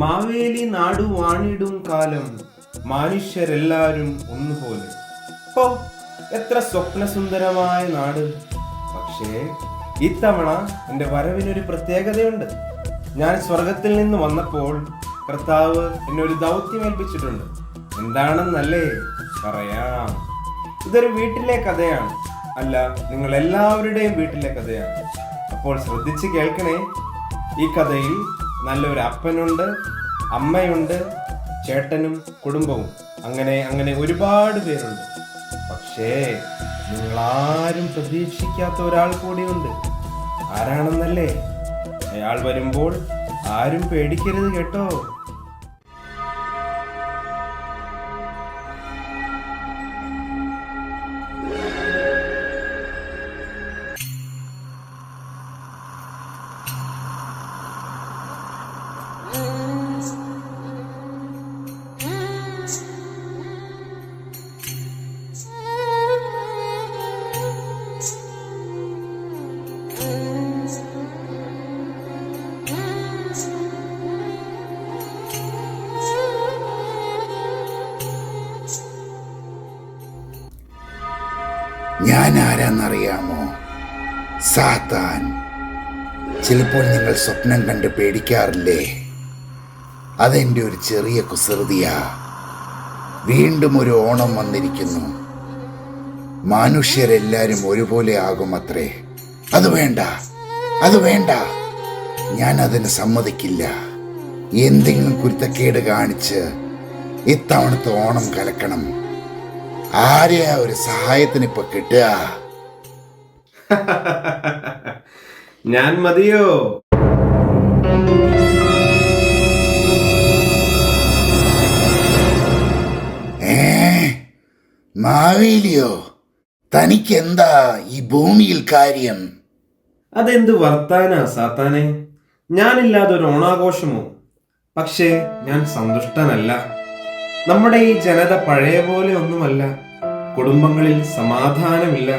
മാവേലി നാടു വാണിടും കാലം മനുഷ്യരെല്ലാരും ഒന്നുപോലെ. ഓ, എത്ര സ്വപ്നസുന്ദരമായ നാട്! പക്ഷേ ഇത്തവണ എൻ്റെ വരവിനൊരു പ്രത്യേകതയുണ്ട്. ഞാൻ സ്വർഗത്തിൽ നിന്ന് വന്നപ്പോൾ കർത്താവ് എന്നെ ഒരു ദൗത്യം ഏൽപ്പിച്ചിട്ടുണ്ട്. എന്താണെന്നല്ലേ പറയാം. ഇതൊരു വീട്ടിലെ കഥയാണ്, അല്ല നിങ്ങൾ എല്ലാവരുടെയും വീട്ടിലെ കഥയാണ്. അപ്പോൾ ശ്രദ്ധിച്ച് കേൾക്കണേ. ഈ കഥയിൽ നല്ലൊരു അപ്പനുണ്ട്, അമ്മയുണ്ട്, ചേട്ടനും കുടുംബവും, അങ്ങനെ ഒരുപാട് പേരുണ്ട്. പക്ഷേ നിങ്ങളാരും പ്രതീക്ഷിക്കാത്ത ഒരാൾ കൂടിയുണ്ട്. ആരാണെന്നല്ലേ? അയാൾ വരുമ്പോൾ ആരും പേടിക്കരുത് കേട്ടോ. ഞാൻ ആരാന്നറിയാമോ? സാത്താൻ. ചിലപ്പോൾ നിങ്ങൾ സ്വപ്നം കണ്ട് പേടിക്കാറില്ലേ? അതെൻ്റെ ഒരു ചെറിയ കുസൃതിയാ. വീണ്ടും ഒരു ഓണം വന്നിരിക്കുന്നു. മനുഷ്യരെല്ലാരും ഒരുപോലെ ആകുമത്രേ. അത് വേണ്ട, ഞാൻ അതിന് സമ്മതിക്കില്ല. എന്തെങ്കിലും കുരുത്തക്കേട് കാണിച്ച് ഇത്തവണത്തെ ഓണം കലക്കണം. ആരെയാ ഒരു സഹായത്തിന് ഇപ്പൊ കിട്ടുക? ഞാൻ മതിയോ? മാവേലിയോ? തനിക്കെന്താ ഈ ഭൂമിയിൽ കാര്യം? അതെന്ത് വർത്താനാ സാത്താനെ? ഞാനില്ലാതെ ഒരു ഓണാഘോഷമോ? പക്ഷേ ഞാൻ സന്തുഷ്ടനല്ല. നമ്മുടെ ഈ ജനത പഴയ പോലെ ഒന്നുമല്ല. കുടുംബങ്ങളിൽ സമാധാനമില്ല,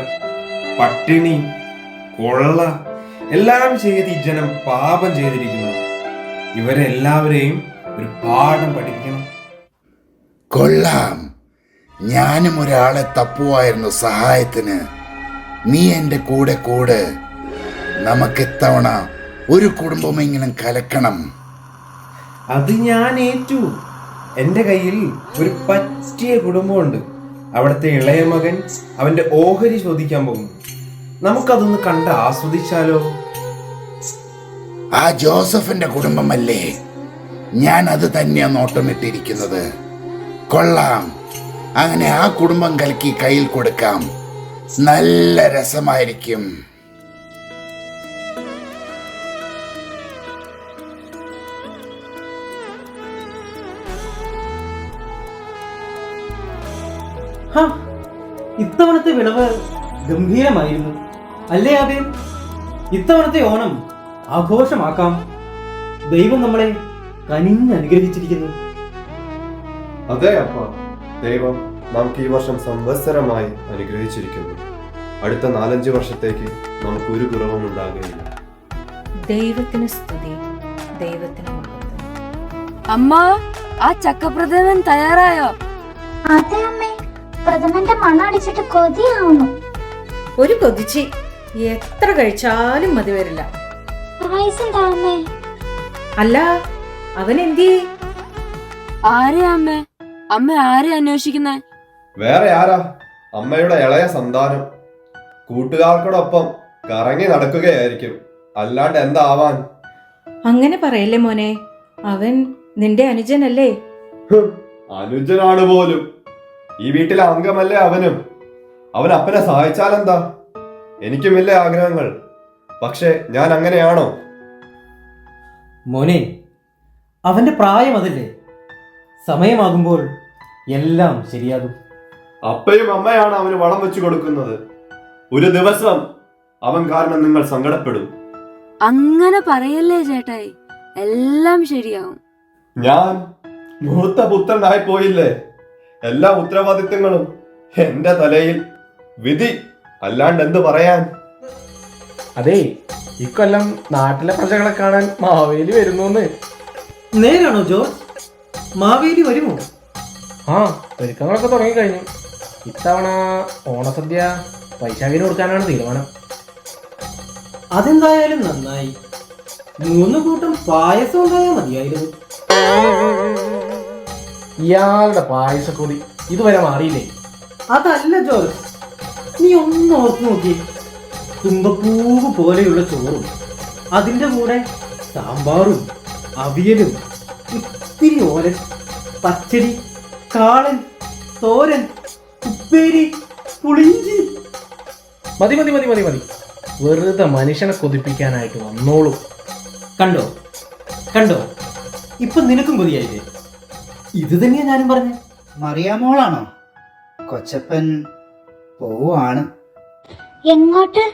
പട്ടിണി, കൊള്ള എല്ലാം ചെയ്ത് ഈ ജനം പാപം ചെയ്തിരിക്കുന്നു. ഇവരെല്ലാവരെയും ഒരു പാഠം പഠിക്കണം. കൊള്ളാം. ഞാനും ഒരാളെ തപ്പുവായിരുന്നു സഹായത്തിന്. നീ എൻ്റെ കൂടെ നമുക്ക് ഇത്തവണ ഒരു കുടുംബമെങ്കിലും കലക്കണം. അത് ഞാൻ ഏറ്റു. എൻ്റെ കയ്യിൽ ഒരു പറ്റിയ കുടുംബമുണ്ട്. അവിടുത്തെ ഇളയ മകൻ അവന്റെ ഓഹരി ചോദിക്കാൻ പോകുന്നു. നമുക്കതൊന്ന് കണ്ട് ആസ്വദിച്ചാലോ? ആ ജോസഫിന്റെ കുടുംബമല്ലേ? ഞാൻ അത് തന്നെയാ നോട്ടമിട്ടിരിക്കുന്നത്. കൊള്ളാം. അങ്ങനെ ആ കുടുംബം കലക്കി കയ്യിൽ കൊടുക്കാം. നല്ല രസമായിരിക്കും. ഇത്തവണത്തെ വിളവ് ഗംഭീരമായിരുന്നു അല്ലേ ആബേൽ? ഇത്തവണത്തെ ഓണം ആഘോഷമാക്കാം. ദൈവം നമ്മളെ കനിഞ്ഞ് അനുഗ്രഹിച്ചിരിക്കുന്നു. അതെ അപ്പ, ദൈവം നമുക്ക് ഈ വർഷം സംവത്സരമായി അനുഗ്രഹിച്ചിരിക്കുന്നു. അടുത്ത 4-5 വർഷത്തേക്ക് നമുക്ക് ഒരു കുറവും ഉണ്ടാകുകയില്ല. ദൈവത്തിന് സ്തുതി, ദൈവത്തിന് മഹത്വം. അമ്മ, ആ ചക്കപ്രഥമൻ തയ്യാറായോ? അതെ അമ്മേ, പ്രഥമന്റെ മണ്ണടിച്ചിട്ട് കൊതിയാവുന്നു. ഒരു കൊതിച്ചി എത്ര കഴിച്ചാലും മതി വരില്ല. അല്ല, അവൻ എന്തി? ആരെയാ അമ്മേ? അമ്മ ആരെ അന്വേഷിക്കുന്നേ? വേറെ ആരാ? അമ്മയുടെ ഇളയ സന്താനം. കൂട്ടുകാർക്കോടൊപ്പം കറങ്ങി നടക്കുകയായിരിക്കും, അല്ലാണ്ട് എന്താവാൻ? അങ്ങനെ പറയല്ലേ മോനെ, അവൻ നിന്റെ അനുജനല്ലേ? അനുജനാണ് പോലും. ഈ വീട്ടിലെ അംഗമല്ലേ അവനും. അവൻ അപ്പനെ സഹായിച്ചാലെന്താ? എനിക്കും ഇല്ലേ ആഗ്രഹങ്ങൾ. പക്ഷെ ഞാൻ അങ്ങനെയാണോ? മോനെ, അവന്റെ പ്രായം അതല്ലേ. സമയമാകുമ്പോൾ എല്ലാം ശരിയാകും. അപ്പയും അമ്മയാണ് അവന് വളം വെച്ചു കൊടുക്കുന്നത്. ഒരു ദിവസം അവൻ കാരണം നിങ്ങൾ സങ്കടപ്പെടും. അങ്ങനെ പറയല്ലേ ചേട്ടായി, എല്ലാം ശരിയാവും. ഞാൻ മൂത്ത പുത്രനായി പോയില്ലേ? എല്ലാ ഉത്തരവാദിത്തങ്ങളും എന്റെ തലയിൽ. വിധി അല്ലാണ്ട് എന്ത് പറയാൻ? അതെ, ഇക്കൊല്ലം നാട്ടിലെ പ്രജകളെ കാണാൻ മാവേലി വരുന്നോന്ന്. നേരാണോ ജോർജ്? മാവേലി വരുമോ? ആ, ഒരുക്കങ്ങളൊക്കെ തുടങ്ങിക്കഴിഞ്ഞു. ഇത്തവണ ഓണസദ്യ വൈശാഖിന് കൊടുക്കാനാണ് തീരുമാനം. അതെന്തായാലും നന്നായി. 3 കൂട്ടം പായസം ഉണ്ടായാൽ മതിയായിരുന്നു. ഇയാളുടെ പായസക്കൊതി ഇതുവരെ മാറിയില്ലേ? അതല്ല ജോർജ്, നീ ഒന്ന് ഓർത്തു നോക്കി. തുമ്പപ്പൂവ് പോലെയുള്ള ചോറും അതിൻ്റെ കൂടെ സാമ്പാറും അവിയലും ഇത്തിരി ഓലൻ, പച്ചടി, കാളൻ, തോരൻ, ഉപ്പേരി, പുളിഞ്ചി. മതി മതി മതി മതി മതി. വെറുതെ മനുഷ്യനെ കൊതിപ്പിക്കാനായിട്ട് വന്നോളൂ. കണ്ടോ കണ്ടോ, ഇപ്പൊ നിനക്കും കൊതിയായില്ലേ? ഇത് തന്നെയാ ഞാനും പറഞ്ഞ. മറിയാമോളാണോ? കൊച്ചപ്പൻ പോവാണ്. എങ്ങോട്ട്?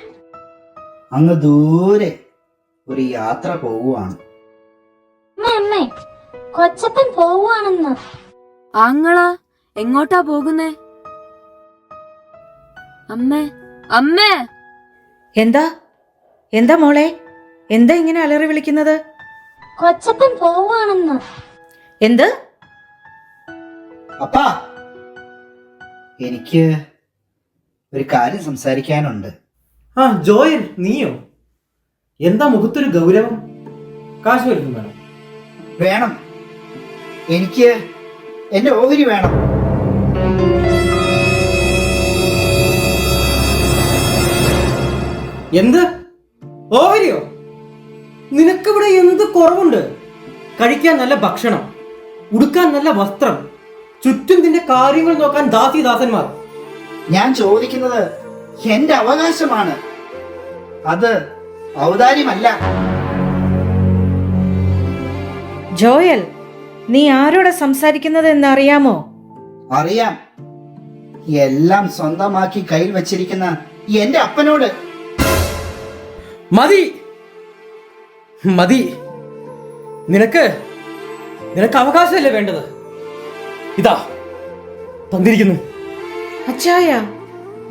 അങ്ങ് ദൂരെ ഒരു യാത്ര പോവുകയാണ്. അമ്മേ, കൊച്ചപ്പൻ പോവാണെന്ന്. ആങ്ങളാ, എങ്ങോട്ടാ പോകുന്നേ? അമ്മേ, അമ്മേ! എന്താ എന്താ മോളെ, എന്താ ഇങ്ങനെ അലറി വിളിക്കുന്നത്? കൊച്ചപ്പൻ പോവാണെന്ന്. എന്ത്? അപ്പാ, എനിക്ക് ഒരു കാര്യം സംസാരിക്കാനുണ്ട്. ആ ജോയൽ, നീയോ? എന്താ മുഖത്തൊരു ഗൗരവം? കാശ് വരുന്നു വേണം? വേണം, എനിക്ക് എന്റെ ഓഹരി വേണം. എന്ത് ഓഹരിയോ? നിനക്കിവിടെ എന്ത് കുറവുണ്ട്? കഴിക്കാൻ നല്ല ഭക്ഷണം, ഉടുക്കാൻ നല്ല വസ്ത്രം, ചുറ്റും നിന്റെ കാര്യങ്ങൾ നോക്കാൻ ദാസിദാസന്മാർ. ഞാൻ ചോദിക്കുന്നത് എന്റെ അവകാശമാണ്, അത് ഔദാര്യമല്ല. ജോയൽ, നീ ആരോടാ സംസാരിക്കുന്നത് എന്നറിയാമോ? അറിയാം, എല്ലാം സ്വന്തമാക്കി കയ്യിൽ വെച്ചിരിക്കുന്ന എന്റെ അപ്പനോട്. മതി മതി, നിനക്ക് അവകാശമല്ലേ വേണ്ടത്? ഇതാ തന്നിരിക്കുന്നു. അച്ചായ,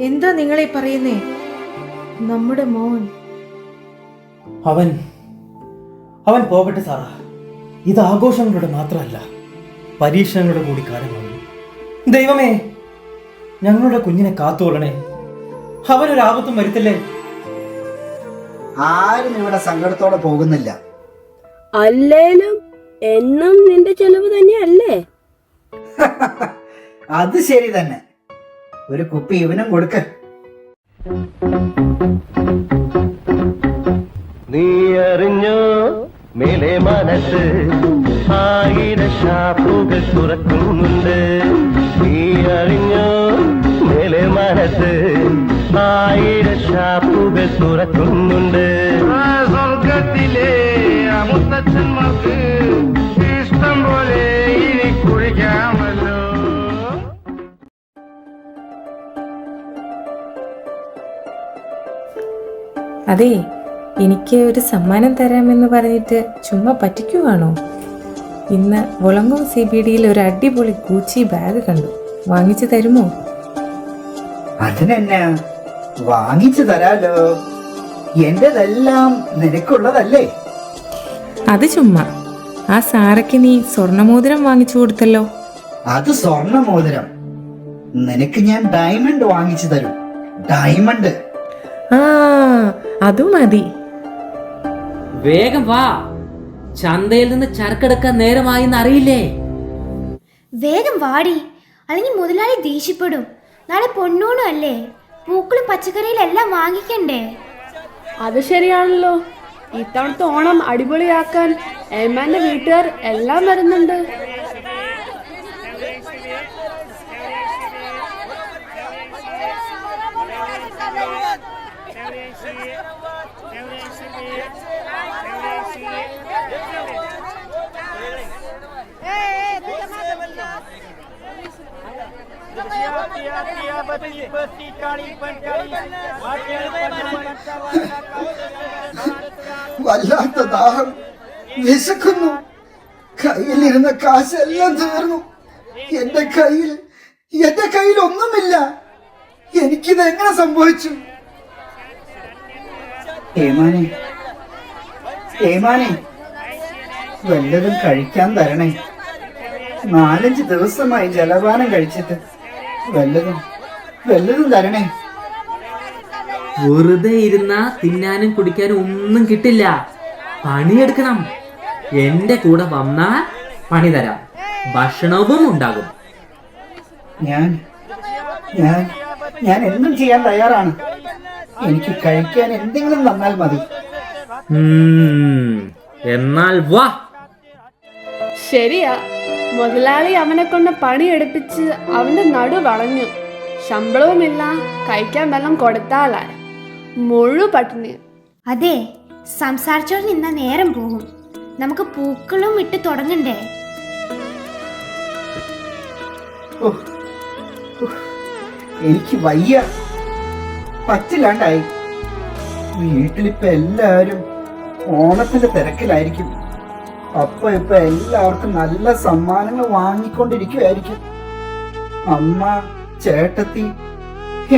എന്താ നിങ്ങളെ പറയുന്നേ? നമ്മുടെ മോൻ അവൻ പോകട്ടെ സാറാ. ഇത് ആഘോഷങ്ങളുടെ മാത്രമല്ല, പരീക്ഷണങ്ങളുടെ കൂടി കാലമാണ്. ദൈവമേ, ഞങ്ങളുടെ കുഞ്ഞിനെ കാത്തുകൊള്ളണേ. അവനൊരാപത്തും വരുത്തല്ലേ. ആരും ഇവിടെ സങ്കടത്തോടെ പോകുന്നില്ല. അല്ലേലും എന്നും നിന്റെ ചെലവ് തന്നെയല്ലേ? അത് ശരി തന്നെ. ഒരു കുപ്പി ഇവനും കൊടുക്ക. നീ അറിഞ്ഞോ മേലെ മനസ്സ് 1000 ഷാപ്പുകൾ തുറക്കുന്നുണ്ട്. നീ അറിഞ്ഞോ മേലെ മനസ്സ് 1000 ഷാപ്പുകൾ തുറക്കുന്നുണ്ട്. സ്വർഗത്തിലെ മുത്തച്ഛന്മാർക്ക് ഇഷ്ടം പോലെ ഇനി കുഴിക്കാമല്ലോ. അതെ, എനിക്ക് ഒരു സമ്മാനം തരാമെന്ന് പറഞ്ഞിട്ട് ചുമ്മാ പറ്റിക്കുവാണോ? ഇന്ന് വളങ്ങൂർ CBDയിൽ ഒരു അടിപൊളി ഗൂച്ചി ബാഗ് കണ്ടു. വാങ്ങിച്ചു തരുമോ? അതിനെന്നാ, വാങ്ങിച്ചു തരാലോ. എന്റെതെല്ലാം നിനക്കുള്ളതല്ലേ? അത് ചുമ്മാ. ആ സാറയ്ക്ക് നീ സ്വർണ്ണമോതിരം വാങ്ങിച്ചു കൊടുത്തല്ലോ. അത് സ്വർണ്ണ മോതിരം. നിനക്ക് ഞാൻ ഡയമണ്ട് വാങ്ങിച്ചു തരും. ഡയമണ്ട്. ആ, അതും മതി. വേഗം വാ, ചന്തയിൽ നിന്ന് ചരക്കെടുക്കാൻ നേരമായി അറിയില്ലേ? വേഗം വാടി, അല്ലെങ്കിൽ മുതലാളി ദേഷ്യപ്പെടും. നാളെ പൊന്നൂണും അല്ലേ, പൂക്കളും പച്ചക്കറിയിലെല്ലാം വാങ്ങിക്കണ്ടേ? അത് ശരിയാണല്ലോ. ഇത്തവണത്തെ ഓണം അടിപൊളിയാക്കാൻ ഏമാന്റെ വീട്ടുകാർ എല്ലാം വരുന്നുണ്ട്. വല്ലാത്ത ദാഹം, വിശക്കുന്നു. കയ്യിലിരുന്ന കാശെല്ലാം തീർന്നു. എന്റെ കയ്യിൽ ഒന്നുമില്ല. എനിക്കിത് എങ്ങനെ സംഭവിച്ചു? ഏമാനെ, വല്ലതും കഴിക്കാൻ തരണേ. 4-5 ദിവസമായി ജലപാനം കഴിച്ചിട്ട്. വല്ലതും തരണേ. വെറുതെ ഇരുന്നാ തിന്നാനും കുടിക്കാനും ഒന്നും കിട്ടില്ല. പണിയെടുക്കണം. എന്റെ കൂടെ വന്നാൽ പണി തരാം, ഭക്ഷണവും ഉണ്ടാകും. ഞാൻ എന്തും ചെയ്യാൻ തയ്യാറാണ്. എനിക്ക് കഴിക്കാൻ എന്തെങ്കിലും തന്നാൽ മതി. എന്നാൽ വാ. ശരിയാ, മുതലാളി അവനെ കൊണ്ട് പണിയെടുപ്പിച്ച് അവന്റെ നടു വളഞ്ഞു. ശമ്പളവുമില്ല, കഴിക്കാൻ വെള്ളം കൊടുത്താലായി. മുഴു പട്ടിണി. അതെ, സംസാരിച്ചോണ്ട് നിന്നാ നേരം പോകും. നമുക്ക് പൂക്കളും ഇട്ട് തുടങ്ങണ്ടേ? എനിക്ക് വയ്യ, പറ്റില്ലാണ്ടായി. വീട്ടിലിപ്പോ എല്ലാവരും ഓണത്തിന്റെ തിരക്കിലായിരിക്കും. ഇപ്പൊ എല്ലാവർക്കും നല്ല സമ്മാനങ്ങൾ വാങ്ങിക്കൊണ്ടിരിക്കുവായിരിക്കും. അമ്മ, ചേട്ടത്തി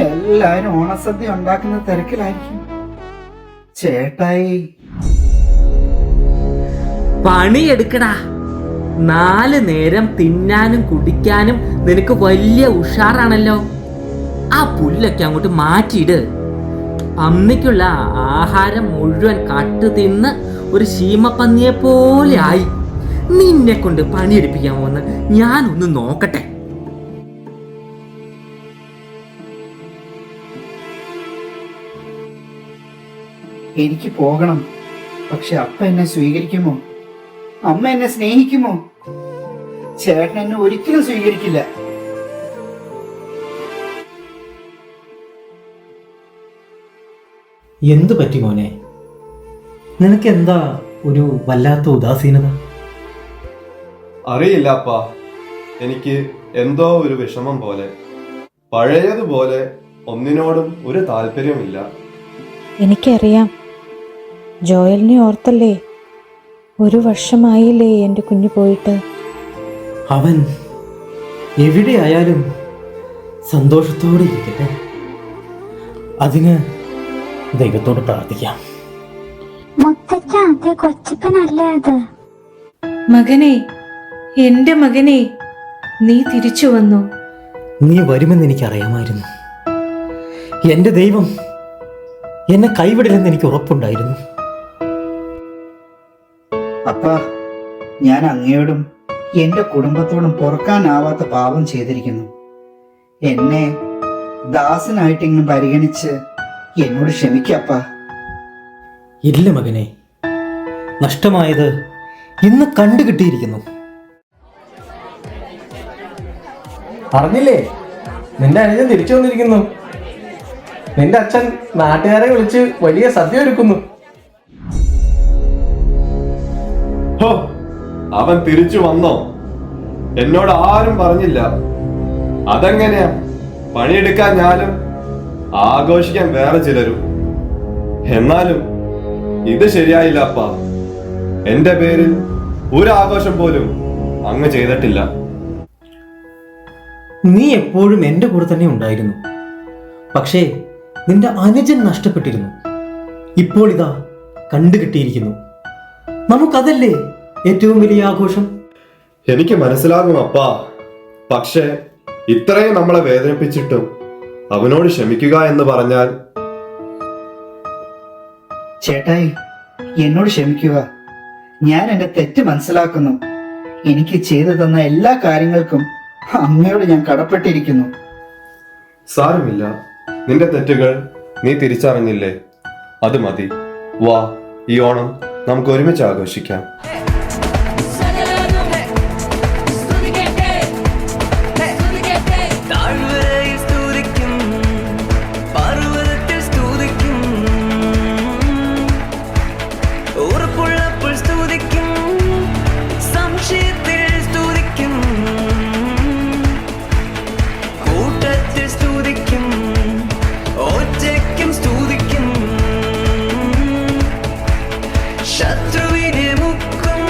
എല്ലാരും ഓണസദ്യ ഉണ്ടാക്കുന്ന തിരക്കിലായിരിക്കും. ചേട്ടായി, പണിയെടുക്കടാ. 4 നേരം തിന്നാനും കുടിക്കാനും നിനക്ക് വലിയ ഉഷാറാണല്ലോ. ആ പുല്ലൊക്കെ അങ്ങോട്ട് മാറ്റിയിട്. അമ്മയ്ക്കുള്ള ആഹാരം മുഴുവൻ കട്ട് തിന്ന് ഒരു ശീമപ്പന്നിയെ പോലെ ആയി. നിന്നെ കൊണ്ട് പണിയെടുപ്പിക്കാൻ വന്ന് ഞാനൊന്ന് നോക്കട്ടെ. എനിക്ക് പോകണം. പക്ഷെ അപ്പ എന്നെ സ്വീകരിക്കുമോ? അമ്മ എന്നെ സ്നേഹിക്കുമോ? ചേട്ടൻ എന്നെ ഒരിക്കലും സ്വീകരിക്കില്ല. എന്തു പറ്റി മോനെ? നിനക്ക് എന്താ ഒരു വല്ലാത്ത ഉദാസീനത? അറിയില്ല അപ്പാ, എനിക്ക് എന്തോ ഒരു വിഷമം പോലെ. പഴയതുപോലെ ഒന്നിനോടും ഒരു താല്പര്യമില്ല. എനിക്കറിയാം. ജോയലിനെ ഓർത്തല്ലേ? 1 വർഷമായില്ലേ എൻ്റെ കുഞ്ഞു പോയിട്ട്. അവൻ എവിടെയായാലും സന്തോഷത്തോടെ ഇരിക്കട്ടെ. അതിന് ദൈവത്തോട് പ്രാർത്ഥിക്കാം. മകനെ, എൻ്റെ മകനെ, നീ തിരിച്ചു വന്നു. നീ വരുമെന്ന് എനിക്കറിയാമായിരുന്നു. എൻ്റെ ദൈവം എന്നെ കൈവിടില്ലെന്ന് എനിക്ക് ഉറപ്പുണ്ടായിരുന്നു. അപ്പ, ഞാൻ അങ്ങയോടും എന്റെ കുടുംബത്തോടും പൊറുക്കാനാവാത്ത പാപം ചെയ്തിരിക്കുന്നു. എന്നെ ദാസനായിട്ടെങ്കിലും പരിഗണിച്ച് എന്നോട് ക്ഷമിക്കപ്പ. ഇല്ല മകനെ, നഷ്ടമായത് ഇന്ന് കണ്ടുകിട്ടിയിരിക്കുന്നു. അറിഞ്ഞില്ലേ, നിന്റെ അനുജൻ തിരിച്ചു വന്നിരിക്കുന്നു. നിന്റെ അച്ഛൻ നാട്ടുകാരെ വിളിച്ച് വലിയ സദ്യ ഒരുക്കുന്നു. ഹോ, അവൻ തിരിച്ചു വന്നോ? എന്നോട് ആരും പറഞ്ഞില്ല. അതെങ്ങനെയാ? പണിയെടുക്കാൻ ഞാനും, ആഘോഷിക്കാൻ വേറെ ചിലരും. എന്നാലും ഇത് ശരിയായില്ല അപ്പാ. എന്റെ പേരിൽ ഒരു ആഘോഷം പോലും അങ്ങ് ചെയ്തിട്ടില്ല. നീ എപ്പോഴും എൻ്റെ കൂടെ തന്നെ ഉണ്ടായിരുന്നു. പക്ഷേ നിന്റെ അനുജൻ നഷ്ടപ്പെട്ടിരുന്നു. ഇപ്പോൾ ഇതാ കണ്ടുകിട്ടിയിരിക്കുന്നു. നമുക്കതല്ലേ ഏറ്റവും വലിയ ആഘോഷം? എനിക്ക് മനസ്സിലാകും അപ്പാ. പക്ഷേ ഇത്രയും നമ്മളെ വേദനിപ്പിച്ചിട്ടും അവനോട് ക്ഷമിക്കുക എന്ന് പറഞ്ഞാൽ. ചേട്ടായി, എന്നോട് ക്ഷമിക്കുക. ഞാൻ എന്റെ തെറ്റ് മനസ്സിലാക്കുന്നു. എനിക്ക് ചെയ്തു തന്ന എല്ലാ കാര്യങ്ങൾക്കും അങ്ങയോട് ഞാൻ കടപ്പെട്ടിരിക്കുന്നു. സാരമില്ല, നിന്റെ തെറ്റുകൾ നീ തിരിച്ചറിഞ്ഞില്ലേ? അത് മതി. വാ, ഈ ഓണം നമുക്ക് ഒരുമിച്ച് ആഘോഷിക്കാം. ശത്രുവിനെ മുക്കും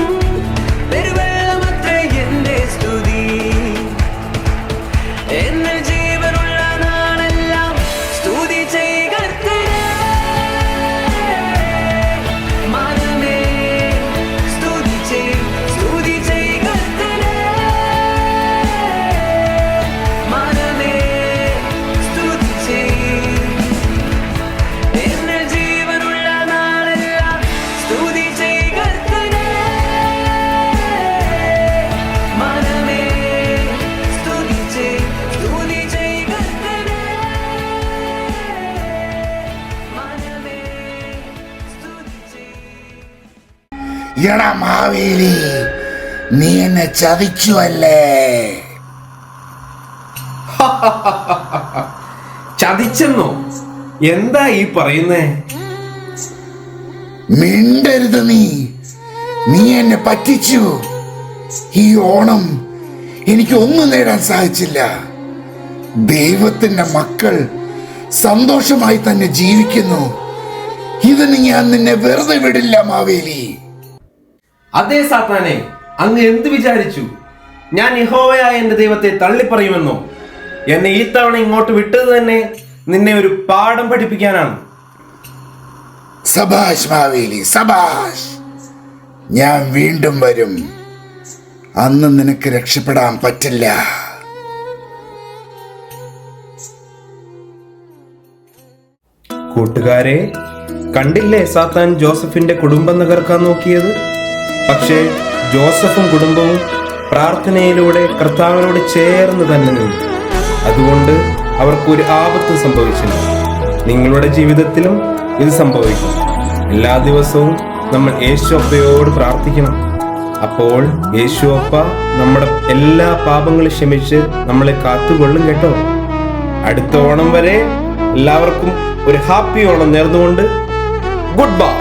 എടാ മാവേലി, നീ എന്നെ ചതിച്ചു അല്ലേ? ചതിച്ചെന്നോ? എന്താ ഈ പറയുന്നേ? മിണ്ടരുത് നീ എന്നെ പറ്റിച്ചു. ഈ ഓണം എനിക്ക് ഒന്നും നേടാൻ സാധിച്ചില്ല. ദൈവത്തിന്റെ മക്കൾ സന്തോഷമായി തന്നെ ജീവിക്കുന്നു. ഇതിന് ഞാൻ നിന്നെ വെറുതെ വിടില്ല മാവേലി. അതേ സാത്താനെ, അങ്ങ് എന്ത് വിചാരിച്ചു? ഞാൻ യഹോവയായ എന്റെ ദൈവത്തെ തള്ളിപ്പറയുമെന്നോ? എന്നെ ഈ തവണ ഇങ്ങോട്ട് വിട്ടത് തന്നെ നിന്നെ ഒരു പാഠം പഠിപ്പിക്കാനാണ്. സബാഷ് മാവേലി, സബാഷ്. ഞാൻ വീണ്ടും വരും. അന്ന് നിനക്ക് രക്ഷപ്പെടാൻ പറ്റില്ല. കൂട്ടുകാരെ, കണ്ടില്ലേ സാത്താൻ ജോസഫിന്റെ കുടുംബം തകർക്കാൻ നോക്കിയത്? പക്ഷേ ജോസഫും കുടുംബവും പ്രാർത്ഥനയിലൂടെ കർത്താവിനോട് ചേർന്ന് തന്നെ നിന്നു. അതുകൊണ്ട് അവർക്കൊരു ആപത്തും സംഭവിച്ചില്ല. നിങ്ങളുടെ ജീവിതത്തിലും ഇത് സംഭവിക്കും. എല്ലാ ദിവസവും നമ്മൾ യേശുവപ്പയോട് പ്രാർത്ഥിക്കണം. അപ്പോൾ യേശുവപ്പ നമ്മുടെ എല്ലാ പാപങ്ങളും ക്ഷമിച്ച് നമ്മളെ കാത്തുകൊള്ളും കേട്ടോ. അടുത്ത ഓണം വരെ എല്ലാവർക്കും ഒരു ഹാപ്പി ഓണം നേർന്നുകൊണ്ട് ഗുഡ് ബൈ.